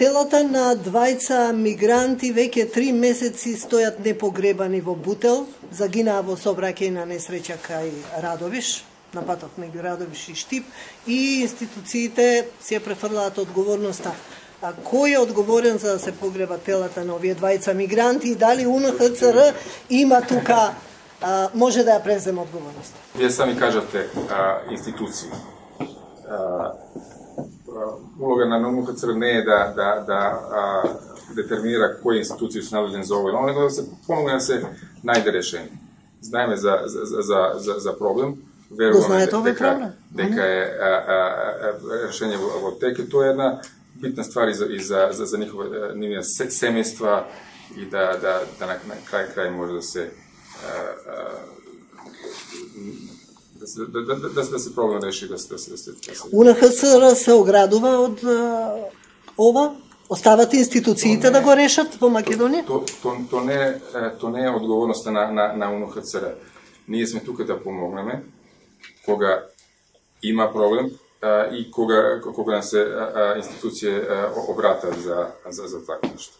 Телата на двајца мигранти веќе 3 месеци стојат непогребани во Бутел, загинаа во сообраќајна несреќа кај Радовиш, на патот меѓу Радовиш и Штип, и институциите се префрлаат одговорноста. А кој е одговорен за да се погреба телата на овие двајца мигранти и дали УНХЦР има тука може да ја преземе одговорност? Вие сами кажате институции. Улога на УНХЦР не е да детерминира кои институции се надлежни за ово, него да се помогне да се најде решение. Знаеме за проблем, веруваме дека е решение во теке, тоа е една битна ствар и за нивните семејства и да на крај може да се да се проблем реши, да се... УНХЦР се оградува од ова? Остават институциите да го решат во Македонија? То не е одговорноста на УНХЦР. Ние сме тука да помогнеме кога има проблем и кога се институције обратат за такво нешто.